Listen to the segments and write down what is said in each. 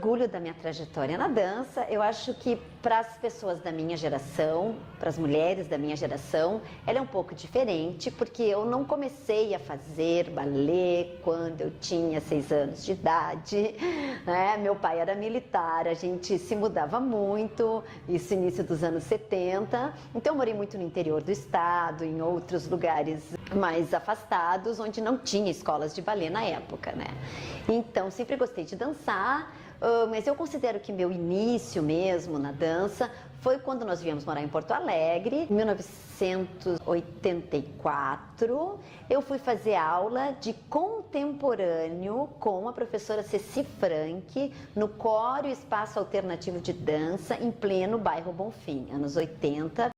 orgulho da minha trajetória na dança. Eu acho que para as pessoas da minha geração, para as mulheres da minha geração, ela é um pouco diferente, porque eu não comecei a fazer balé quando eu tinha 6 anos de idade, né? Meu pai era militar, a gente se mudava muito, isso início dos anos 70, então eu morei muito no interior do estado, em outros lugares mais afastados, onde não tinha escolas de balé na época, né? Então sempre gostei de dançar. Mas eu considero que meu início mesmo na dança foi quando nós viemos morar em Porto Alegre, em 1984. Eu fui fazer aula de contemporâneo com a professora Ceci Franck, no Coro Espaço Alternativo de Dança, em pleno bairro Bonfim, anos 80.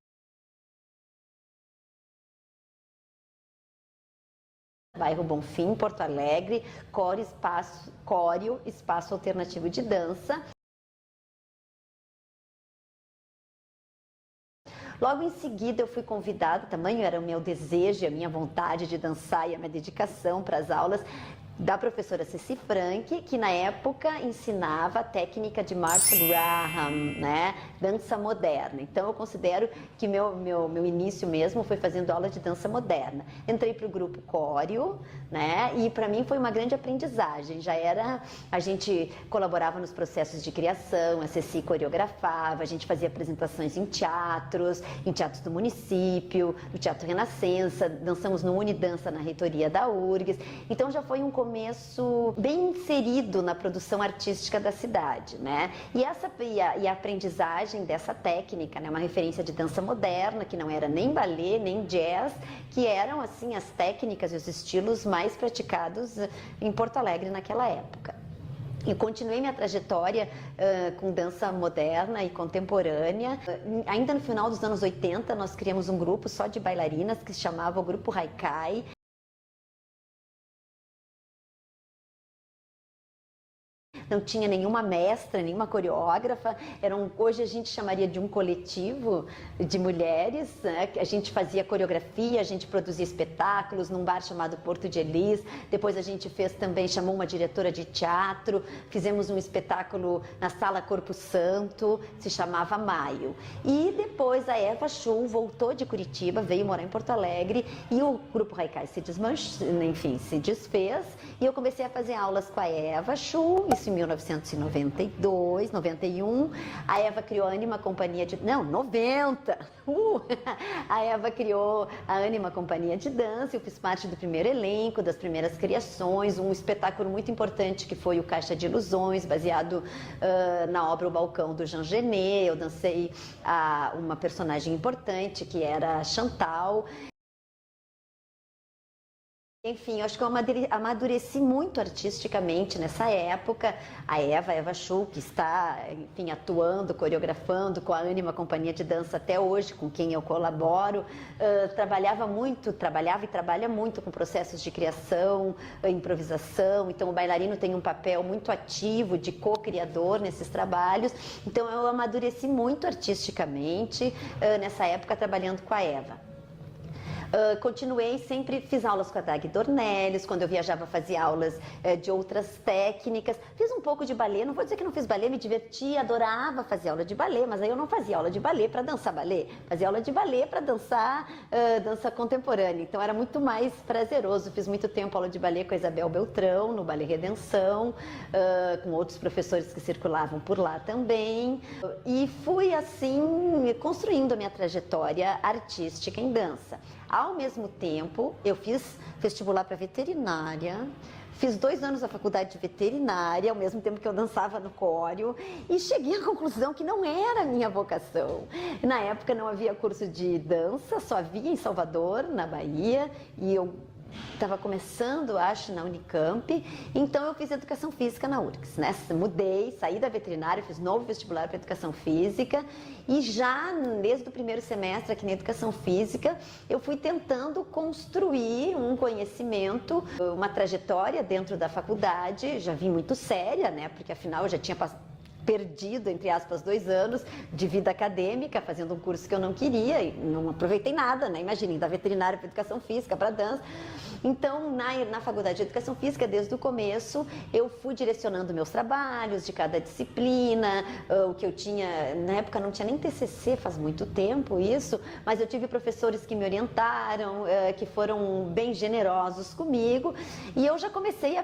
Bairro Bonfim, Porto Alegre, Córeo Espaço Alternativo de Dança. Logo em seguida eu fui convidada, tamanho era o meu desejo, a minha vontade de dançar e a minha dedicação para as aulas, da professora Ceci Franck, que na época ensinava a técnica de Martha Graham, né? Dança moderna. Então eu considero que meu início mesmo foi fazendo aula de dança moderna. Entrei para o grupo Córeo, né? E para mim foi uma grande aprendizagem. A gente colaborava nos processos de criação, a Ceci coreografava, a gente fazia apresentações em teatros do município, no Teatro Renascença, dançamos no Unidança na reitoria da URGS. Então já foi um começo bem inserido na produção artística da cidade, né? E a aprendizagem dessa técnica, né? Uma referência de dança moderna, que não era nem balé, nem jazz, que eram, assim, as técnicas e os estilos mais praticados em Porto Alegre naquela época. E continuei minha trajetória com dança moderna e contemporânea. Ainda no final dos anos 80, nós criamos um grupo só de bailarinas que se chamava o Grupo Haikai. Não tinha nenhuma mestra, nenhuma coreógrafa, hoje a gente chamaria de um coletivo de mulheres, né? A gente fazia coreografia, a gente produzia espetáculos num bar chamado Porto de Elis, depois a gente chamou uma diretora de teatro, fizemos um espetáculo na Sala Corpo Santo, se chamava Maio. E depois a Eva Chu voltou de Curitiba, veio morar em Porto Alegre e o Grupo Haikai se desfez e eu comecei a fazer aulas com a Eva Chu, isso em 1992, 91, a Eva criou a Anima Companhia de... Não, 90! A Eva criou a Anima Companhia de Dança, eu fiz parte do primeiro elenco, das primeiras criações, um espetáculo muito importante que foi o Caixa de Ilusões, baseado na obra O Balcão do Jean Genet. Eu dancei uma personagem importante que era a Chantal. Enfim, eu acho que eu amadureci muito artisticamente nessa época. A Eva Chu, que está, enfim, atuando, coreografando com a Anima Companhia de Dança até hoje, com quem eu colaboro, trabalhava e trabalha muito com processos de criação, improvisação. Então, o bailarino tem um papel muito ativo de co-criador nesses trabalhos. Então, eu amadureci muito artisticamente nessa época trabalhando com a Eva. Continuei, sempre fiz aulas com a Dag Dornelles, quando eu viajava fazia aulas de outras técnicas, fiz um pouco de balé, não vou dizer que não fiz balé, me divertia, adorava fazer aula de balé, mas aí eu não fazia aula de balé para dançar balé, fazia aula de balé para dançar dança contemporânea, então era muito mais prazeroso. Fiz muito tempo aula de balé com a Isabel Beltrão, no Balé Redenção, com outros professores que circulavam por lá também, e fui assim construindo a minha trajetória artística em dança. Ao mesmo tempo, eu fiz vestibular para veterinária, fiz 2 anos da faculdade de veterinária, ao mesmo tempo que eu dançava no Córeo, e cheguei à conclusão que não era a minha vocação. Na época não havia curso de dança, só havia em Salvador, na Bahia, e eu estava começando, acho, na Unicamp, então eu fiz educação física na URGS, né? Mudei, saí da veterinária, fiz novo vestibular para educação física e já desde o primeiro semestre aqui na educação física eu fui tentando construir um conhecimento, uma trajetória dentro da faculdade. Já vim muito séria, né? Porque afinal eu já tinha perdido, entre aspas, 2 anos de vida acadêmica, fazendo um curso que eu não queria e não aproveitei nada, né? Imaginem, da veterinária para educação física, para dança. Então, na faculdade de educação física, desde o começo, eu fui direcionando meus trabalhos de cada disciplina, o que eu tinha, na época não tinha nem TCC, faz muito tempo isso, mas eu tive professores que me orientaram, que foram bem generosos comigo, e eu já comecei a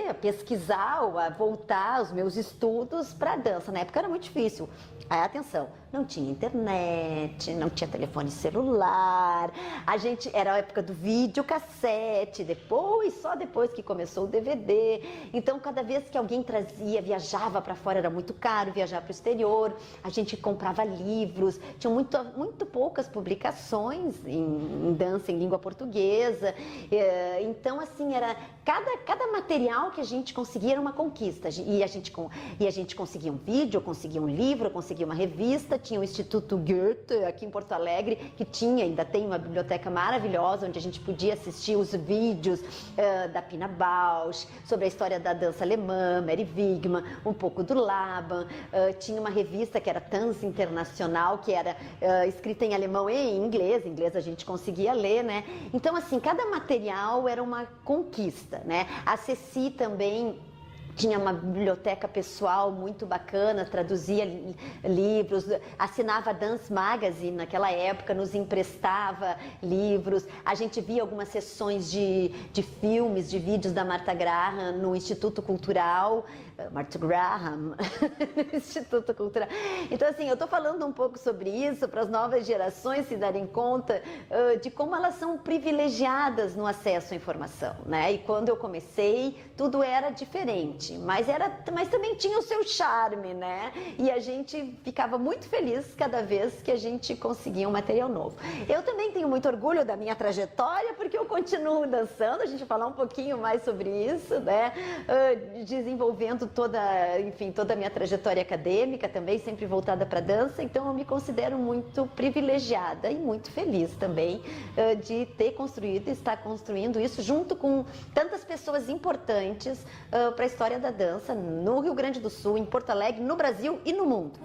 a pesquisar, ou a voltar os meus estudos para a dança. Na época era muito difícil. Aí, atenção, não tinha internet, não tinha telefone celular, era a época do videocassete, só depois que começou o DVD. Então, cada vez que alguém viajava para fora, era muito caro viajar para o exterior, a gente comprava livros, tinha muito poucas publicações em dança em língua portuguesa. Então, assim, cada material que a gente conseguia era uma conquista. E a gente conseguia um vídeo, conseguia um livro, conseguia uma revista, tinha o Instituto Goethe aqui em Porto Alegre, que ainda tem uma biblioteca maravilhosa, onde a gente podia assistir os vídeos da Pina Bausch, sobre a história da dança alemã, Mary Wigman, um pouco do Laban, tinha uma revista que era Tanz Internacional, que era escrita em alemão e em inglês a gente conseguia ler, né? Então, assim, cada material era uma conquista, né? A Ceci também tinha uma biblioteca pessoal muito bacana, traduzia livros, assinava a Dance Magazine naquela época, nos emprestava livros. A gente via algumas sessões de filmes, de vídeos da Martha Graham no Instituto Cultural. Martha Graham, Instituto Cultural. Então, assim, eu estou falando um pouco sobre isso para as novas gerações se darem conta de como elas são privilegiadas no acesso à informação, né? E quando eu comecei, tudo era diferente, mas também tinha o seu charme, né? E a gente ficava muito feliz cada vez que a gente conseguia um material novo. Eu também tenho muito orgulho da minha trajetória, porque eu continuo dançando, a gente vai falar um pouquinho mais sobre isso, né? Desenvolvendo toda a minha trajetória acadêmica também, sempre voltada para dança, então eu me considero muito privilegiada e muito feliz também de ter construído e estar construindo isso junto com tantas pessoas importantes para a história da dança no Rio Grande do Sul, em Porto Alegre, no Brasil e no mundo.